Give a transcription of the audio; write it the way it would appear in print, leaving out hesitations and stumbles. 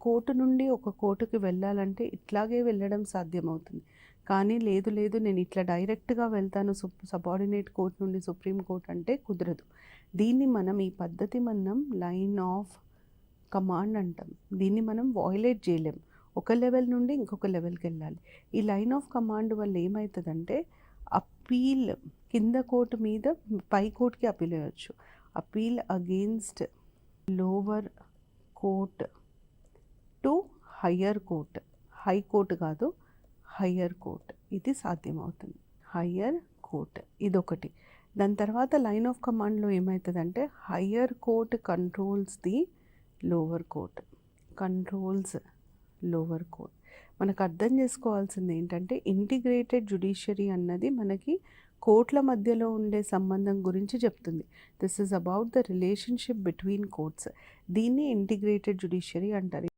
Court నుండి ఒక కోర్టుకి వెళ్ళాలంటే ఇట్లాగే వెళ్ళడం సాధ్యమవుతుంది. కానీ లేదు లేదు నేను ఇట్లా డైరెక్ట్‌గా వెళ్తాను సబార్డినేట్ కోర్ట్ నుండి సుప్రీం కోర్ట్ అంటే కుదరదు. దీన్ని మనం ఈ పద్ధతి మనం లైన్ ఆఫ్ కమాండ్ అంటాం. దీన్ని మనం వయలేట్ చేయలేం. ఒక లెవెల్ నుండి ఇంకొక లెవెల్‌కెళ్ళాలి. ఈ లైన్ ఆఫ్ కమాండ్ వల్ల ఏమైతదంటే అప్పీల్ కింద కోర్టు మీద పై కోర్ట్‌కి అప్పీల్ చేయొచ్చు. Appeal against lower court to higher court. High court కాదు, హయ్యర్ కోర్ట్. ఇది సాధ్యమవుతుంది. హయ్యర్ కోర్ట్ ఇదొకటి. దాని తర్వాత లైన్ ఆఫ్ కమాండ్‌లో ఏమైతదంటే higher court controls the lower court. Controls lower court. మనకు అర్థం చేసుకోవాల్సింది ఏంటంటే ఇంటిగ్రేటెడ్ జ్యుడిషియరీ అన్నది మనకి కోర్ట్ల మధ్యలో ఉండే సంబంధం గురించి చెప్తుంది. This is about the relationship between courts. దీన్ని ఇంటిగ్రేటెడ్ జ్యుడిషియరీ అంటారు.